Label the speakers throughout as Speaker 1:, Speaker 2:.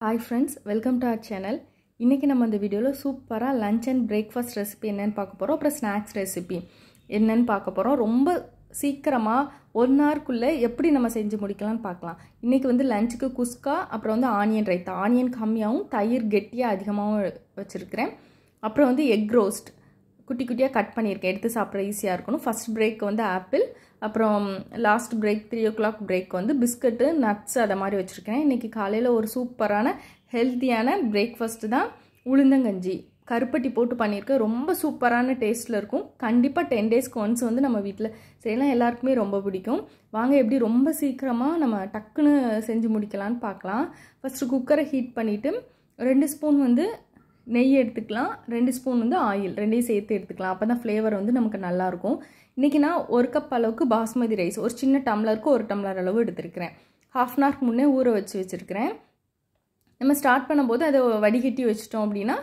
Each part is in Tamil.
Speaker 1: Hi friends, welcome to our channel. இன்னைக்கு நம்ம இந்த வீடியோல சூப்பரா லஞ்ச் அண்ட் பிரேக்ஃபாஸ்ட் ரெசிபி என்னன்னு பார்க்க போறோம். அப்புறம் ஸ்நாக்ஸ் ரெசிபி என்னன்னு பார்க்க போறோம். ரொம்ப சீக்கிரமா 1 hour குள்ள எப்படி நம்ம செஞ்சு முடிக்கலாம்னு பார்க்கலாம். இன்னைக்கு வந்து லஞ்சுக்கு குஸ்கா அப்புறம் வந்து ஆனியன் ரைத்தா. ஆனியன் கம்மியாவும் தயிர் கெட்டியா அதிகமாவும் வச்சிருக்கேன். அப்புறம் வந்து எக் ரோஸ்ட் குட்டி குட்டியா கட் பண்ணியிருக்கேன். எடுத்து சாப்பிட ஈஸியா இருக்கணும். ஃபர்ஸ்ட் பிரேக் வந்து ஆப்பிள், அப்புறம் லாஸ்ட் பிரேக் 3 o'clock பிரேக் வந்து பிஸ்கட், நட்ஸ் அத மாதிரி வச்சிருக்கேன். இன்னைக்கு காலையில ஒரு சூப்பரான ஹெல்தியான பிரேக்ஃபாஸ்ட் தான் உளுந்தங்கஞ்சி. கருப்பட்டி போட்டு பண்ணியிருக்கேன். ரொம்ப சூப்பரான டேஸ்ட்ல இருக்கும். கண்டிப்பா 10 daysக்கு ஒன்ஸ் வந்து நம்ம வீட்ல செய்யலாம். எல்லாருக்குமே ரொம்ப பிடிக்கும். வாங்க எப்படி ரொம்ப சீக்கிரமா நம்ம டக்குன்னு செஞ்சு முடிக்கலாம்னு பார்க்கலாம். ஃபர்ஸ்ட் குக்கரை ஹீட் பண்ணிட்டு 2 ஸ்பூன் வந்து நெய் எடுத்துக்கலாம், 2 ஸ்பூன் வந்து ஆயில், ரெண்டையும் சேர்த்து எடுத்துக்கலாம். அப்பதான் ஃப்ளேவர் வந்து நமக்கு நல்லா இருக்கும். இன்னைக்கு நான் 1 கப் அளவுக்கு பாஸ்மதி ரைஸ் ஒரு சின்ன டம்ளருக்கு 1 டம்ளர் அளவு எடுத்துருக்கிறேன். ஹாஃப் அன் ஹவருக்கு முன்னே ஊற வச்சிருக்கிறேன். நம்ம ஸ்டார்ட் பண்ணும்போது அதை வடிகட்டி வச்சிட்டோம் அப்படின்னா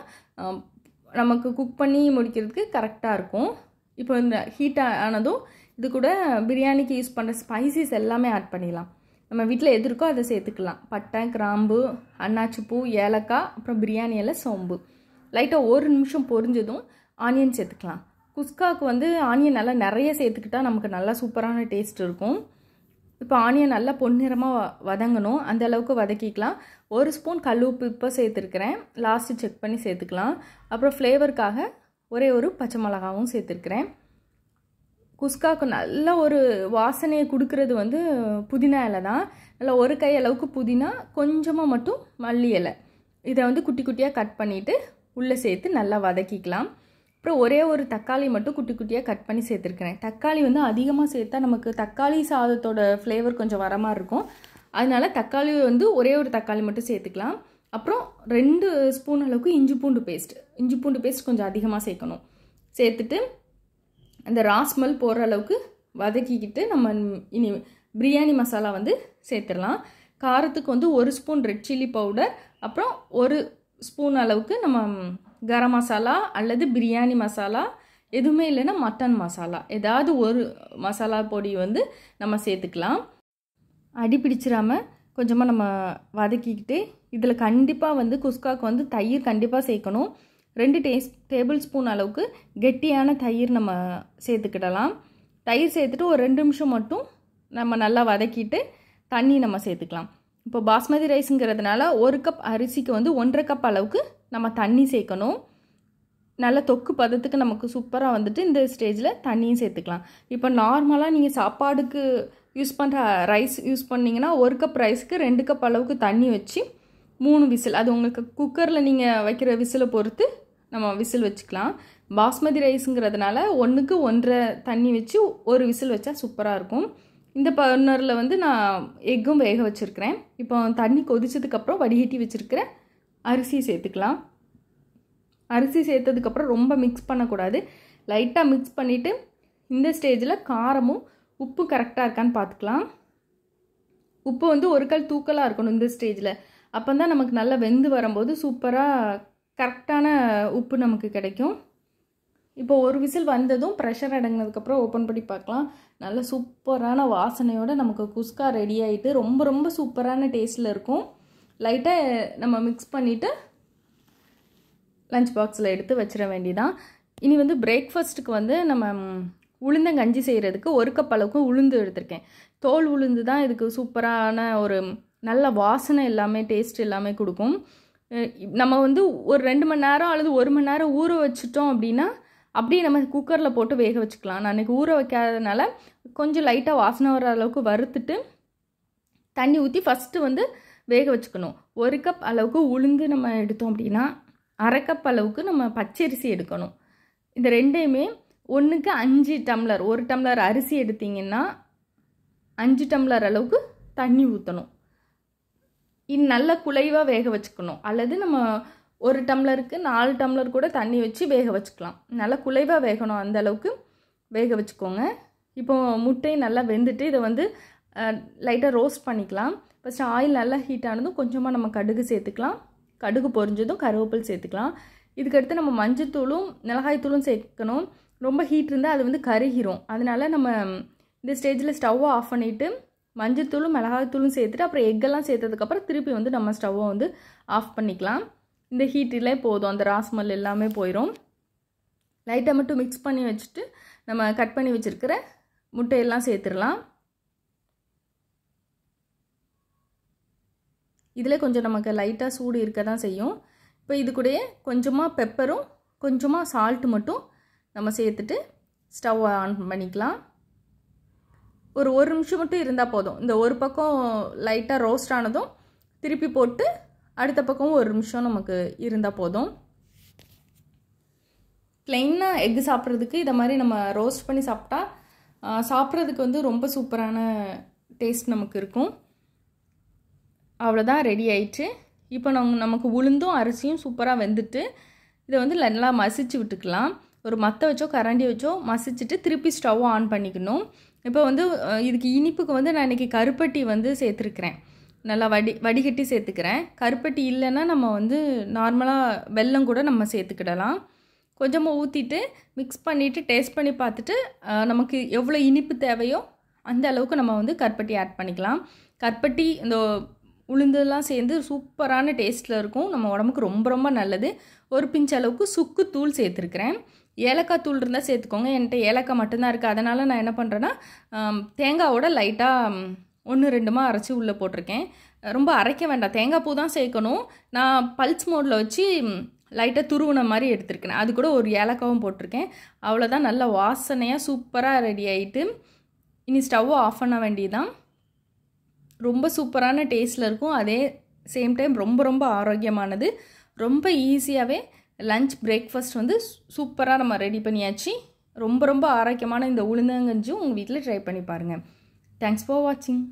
Speaker 1: நமக்கு குக் பண்ணி முடிக்கிறதுக்கு கரெக்டாக இருக்கும். இப்போ இந்த ஹீட் ஆனதும் இது கூட பிரியாணிக்கு யூஸ் பண்ணுற ஸ்பைசஸ் எல்லாமே ஆட் பண்ணிடலாம். நம்ம வீட்டில் எது இருக்கோ அதை சேர்த்துக்கலாம். பட்டை, கிராம்பு, அன்னாச்சிப்பூ, ஏலக்காய், அப்புறம் பிரியாணி இலை, சோம்பு. லைட்டாக 1 நிமிஷம் பொரிஞ்சதும் ஆனியன் சேர்த்துக்கலாம். குஸ்காவுக்கு வந்து ஆனியன் நல்லா நிறைய சேர்த்துக்கிட்டா நமக்கு நல்லா சூப்பரான டேஸ்ட் இருக்கும். இப்போ ஆனியன் நல்லா பொன்னிறமாக வதங்கணும், அந்த அளவுக்கு வதக்கிக்கலாம். 1 ஸ்பூன் கல் உப்பு இப்போ சேர்த்துருக்கிறேன். லாஸ்ட்டு செக் பண்ணி சேர்த்துக்கலாம். அப்புறம் ஃப்ளேவருக்காக ஒரே ஒரு பச்சை மிளகாவும் சேர்த்துருக்கிறேன். குஸ்காவுக்கு நல்ல ஒரு வாசனையை கொடுக்கறது வந்து புதினா இலை தான். நல்லா 1 கை அளவுக்கு புதினா, கொஞ்சமாக மட்டும் மல்லி இலை. இதை வந்து குட்டி குட்டியாக கட் பண்ணிவிட்டு உள்ளே சேர்த்து நல்லா வதக்கிக்கலாம். அப்புறம் ஒரே ஒரு தக்காளி மட்டும் குட்டி குட்டியாக கட் பண்ணி சேர்த்துருக்கிறேன். தக்காளி வந்து அதிகமாக சேர்த்தா நமக்கு தக்காளி சாதத்தோட ஃப்ளேவர் கொஞ்சம் வர மாதிரி இருக்கும். அதனால தக்காளி வந்து ஒரே ஒரு தக்காளி மட்டும் சேர்த்துக்கலாம். அப்புறம் 2 ஸ்பூன் அளவுக்கு இஞ்சி பூண்டு பேஸ்ட் கொஞ்சம் அதிகமாக சேர்க்கணும். சேர்த்துட்டு அந்த ராஸ்மல் போடுற அளவுக்கு வதக்கிக்கிட்டு நம்ம இனி பிரியாணி மசாலா வந்து சேர்த்துடலாம். காரத்துக்கு வந்து 1 ஸ்பூன் ரெட் சில்லி பவுடர், அப்புறம் 1 ஸ்பூன் அளவுக்கு நம்ம கரம் மசாலா அல்லது பிரியாணி மசாலா, எதுவுமே இல்லைன்னா மட்டன் மசாலா, ஏதாவது ஒரு மசாலா பொடி வந்து நம்ம சேர்த்துக்கலாம். அடி பிடிச்சிடாம கொஞ்சமாக நம்ம வதக்கிக்கிட்டு இதில் கண்டிப்பாக வந்து குஸ்காவுக்கு வந்து தயிர் கண்டிப்பாக சேர்க்கணும். 2 டேபிள் ஸ்பூன் அளவுக்கு கெட்டியான தயிர் நம்ம சேர்த்துக்கிடலாம். தயிர் சேர்த்துட்டு ஒரு 2 நிமிஷம் மட்டும் நம்ம நல்லா வதக்கிட்டு தண்ணி நம்ம சேர்த்துக்கலாம். இப்போ பாஸ்மதி ரைஸுங்கிறதுனால 1 கப் அரிசிக்கு வந்து 1.5 கப் அளவுக்கு நம்ம தண்ணி சேர்க்கணும். நல்ல தொக்கு பதத்துக்கு நமக்கு சூப்பராக வந்துட்டு இந்த ஸ்டேஜில் தண்ணியும் சேர்த்துக்கலாம். இப்போ நார்மலாக நீங்கள் சாப்பாடுக்கு யூஸ் பண்ணுற ரைஸ் யூஸ் பண்ணிங்கன்னா 1 கப் ரைஸுக்கு 2 கப் அளவுக்கு தண்ணி வச்சு 3 விசில், அது உங்களுக்கு குக்கரில் நீங்கள் வைக்கிற விசிலை பொறுத்து நம்ம விசில் வச்சுக்கலாம். பாஸ்மதி ரைஸுங்கிறதுனால 1க்கு 1.5 தண்ணி வச்சு 1 விசில் வச்சா சூப்பராக இருக்கும். இந்த பர்னரில் வந்து நான் எக்கும் வேக வச்சுருக்கிறேன். இப்போ தண்ணி கொதிச்சதுக்கப்புறம் வடிகட்டி வச்சுருக்கிற அரிசி சேர்த்துக்கலாம். அரிசி சேர்த்ததுக்கப்புறம் ரொம்ப மிக்ஸ் பண்ணக்கூடாது. லைட்டாக மிக்ஸ் பண்ணிவிட்டு இந்த ஸ்டேஜில் காரமும் உப்பு கரெக்டாக இருக்கான்னு பார்த்துக்கலாம். உப்பு வந்து 1 கல் தூக்கலாக இருக்கணும் இந்த ஸ்டேஜில். அப்போ தான் நமக்கு நல்லா வெந்து வரும்போது சூப்பராக கரெக்டான உப்பு நமக்கு கிடைக்கும். இப்போ 1 விசில் வந்ததும் ப்ரெஷர் அடங்கினதுக்கப்புறம் ஓப்பன் பண்ணி பார்க்கலாம். நல்ல சூப்பரான வாசனையோடு நமக்கு குஸ்கா ரெடி ஆகிட்டு ரொம்ப ரொம்ப சூப்பரான டேஸ்ட்டில் இருக்கும். லைட்டாக நம்ம மிக்ஸ் பண்ணிவிட்டு லஞ்ச் பாக்ஸில் எடுத்து வச்சிட வேண்டியதான். இனி வந்து பிரேக்ஃபாஸ்ட்டுக்கு வந்து நம்ம உளுந்தங்கஞ்சி செய்கிறதுக்கு 1 கப் அளவுக்கு உளுந்து எடுத்திருக்கேன். தோல் உளுந்து தான் இதுக்கு சூப்பரான ஒரு நல்ல வாசனை எல்லாமே டேஸ்ட் எல்லாமே கொடுக்கும். நம்ம வந்து ஒரு 2 மணி நேரம் அல்லது 1 மணி நேரம் ஊற வச்சுட்டோம் அப்படின்னா அப்படியே நம்ம குக்கரில் போட்டு வேக வச்சுக்கலாம். நான் அன்றைக்கி ஊற வைக்காததுனால கொஞ்சம் லைட்டாக வாசனை வர அளவுக்கு வறுத்துட்டு தண்ணி ஊற்றி ஃபஸ்ட்டு வந்து வேக வச்சுக்கணும். 1 கப் அளவுக்கு உளுந்து நம்ம எடுத்தோம் அப்படின்னா 1/2 கப் அளவுக்கு நம்ம பச்சரிசி எடுக்கணும். இந்த ரெண்டையுமே 1க்கு 5 டம்ளர், 1 டம்ளர் அரிசி எடுத்திங்கன்னா 5 டம்ளர் அளவுக்கு தண்ணி ஊற்றணும். நல்ல குலைவாக வேக வச்சுக்கணும். அல்லது நம்ம 1 டம்ளருக்கு 4 டம்ளர் கூட தண்ணி வச்சு வேக வச்சுக்கலாம். நல்லா குலைவாக வேகணும், அந்த அளவுக்கு வேக வச்சுக்கோங்க. இப்போ முட்டை நல்லா வெந்துட்டு இதை வந்து லைட்டாக ரோஸ்ட் பண்ணிக்கலாம். ஃபஸ்ட்டு ஆயில் நல்லா ஹீட் ஆனதும் கொஞ்சமாக நம்ம கடுகு சேர்த்துக்கலாம். கடுகு பொரிஞ்சதும் கருவேப்பிலை சேர்த்துக்கலாம். இதுக்கடுத்து நம்ம மஞ்சத்தூளும் மிளகாய்த்தூளும் சேர்க்கணும். ரொம்ப ஹீட் இருந்தால் அது வந்து கருகிரும். அதனால நம்ம இந்த ஸ்டேஜில் ஸ்டவ்வை ஆஃப் பண்ணிவிட்டு மஞ்சத்தூளும் மிளகாய்த்தூளும் சேர்த்துட்டு அப்புறம் எக்கெல்லாம் சேர்த்ததுக்கப்புறம் திருப்பி வந்து நம்ம ஸ்டவ்வை வந்து ஆஃப் பண்ணிக்கலாம். இந்த ஹீட்டிலே போதும், அந்த ராஸ்மல் எல்லாமே போயிடும். லைட்டாக மட்டும் மிக்ஸ் பண்ணி வச்சுட்டு நம்ம கட் பண்ணி வச்சுருக்கிற முட்டையெல்லாம் சேர்த்துடலாம். இதில் கொஞ்சம் நமக்கு லைட்டாக சூடு இருக்க தான் செய்யும். இப்போ இது கூடயே கொஞ்சமாக பெப்பரும் கொஞ்சமாக சால்ட்டு மட்டும் நம்ம சேர்த்துட்டு ஸ்டவ் ஆன் பண்ணிக்கலாம். ஒரு நிமிஷம் மட்டும் இருந்தால் போதும். இந்த ஒரு பக்கம் லைட்டாக ரோஸ்ட் ஆனதும் திருப்பி போட்டு அடுத்த பக்கம் 1 நிமிஷம் நமக்கு இருந்தால் போதும். ப்ளைனாக எக்கு சாப்பிட்றதுக்கு இதை மாதிரி நம்ம ரோஸ்ட் பண்ணி சாப்பிட்டா சாப்பிட்றதுக்கு வந்து ரொம்ப சூப்பரான டேஸ்ட் நமக்கு இருக்கும். அவ்வளோதான், ரெடி ஆயிடுச்சு. இப்போ நமக்கு உளுந்தும் அரிசியும் சூப்பராக வெந்துட்டு இதை வந்து நல்லா மசிச்சு விட்டுக்கலாம். ஒரு மத்தை வச்சோ கரண்டி வச்சோ மசிச்சுட்டு திருப்பி ஸ்டவ் ஆன் பண்ணிக்கணும். இப்போ வந்து இதுக்கு இனிப்புக்கு வந்து நான் இன்றைக்கி கருப்பட்டி வந்து சேர்த்துருக்குறேன். நல்லா வடிகட்டி சேர்த்துக்கிறேன். கருப்பட்டி இல்லைன்னா நம்ம வந்து நார்மலாக வெல்லம் கூட நம்ம சேர்த்துக்கிடலாம். கொஞ்சமாக ஊற்றிட்டு மிக்ஸ் பண்ணிவிட்டு டேஸ்ட் பண்ணி பார்த்துட்டு நமக்கு எவ்வளோ இனிப்பு தேவையோ அந்த அளவுக்கு நம்ம வந்து கருப்பட்டி ஆட் பண்ணிக்கலாம். கருப்பட்டி இந்த உளுந்தெல்லாம் சேர்ந்து சூப்பரான டேஸ்ட்டில் இருக்கும். நம்ம உடம்புக்கு ரொம்ப ரொம்ப நல்லது. ஒரு பிஞ்ச் அளவுக்கு சுக்கு தூள் சேர்த்துருக்குறேன். ஏலக்காய் தூள் இருந்தால் சேர்த்துக்கோங்க. என்கிட்ட ஏலக்காய் மட்டும்தான் இருக்குது. அதனால் நான் என்ன பண்ணுறேன்னா தேங்காவோட லைட்டாக 1-2 அரைச்சி உள்ளே போட்டிருக்கேன். ரொம்ப அரைக்க வேண்டாம், தேங்காய் பூ தான் சேர்க்கணும். நான் பல்ஸ் மோடில் வச்சு லைட்டாக துருவின மாதிரி எடுத்துருக்கேன். அது கூட ஒரு ஏலக்காவும் போட்டிருக்கேன். அவ்வளோதான், நல்ல வாசனையாக சூப்பராக ரெடி ஆகிட்டு இனி ஸ்டவ்வை ஆஃப் பண்ண வேண்டியதுதான். ரொம்ப சூப்பரான டேஸ்ட்டில் இருக்கும். அதே சேம் டைம் ரொம்ப ரொம்ப ஆரோக்கியமானது. ரொம்ப ஈஸியாகவே லஞ்ச் பிரேக்ஃபாஸ்ட் வந்து சூப்பராக நம்ம ரெடி பண்ணியாச்சு. ரொம்ப ரொம்ப ஆரோக்கியமான இந்த உளுந்தங்கஞ்சும் உங்கள் வீட்டில் ட்ரை பண்ணி பாருங்கள். தேங்க்ஸ் ஃபார் வாட்சிங்.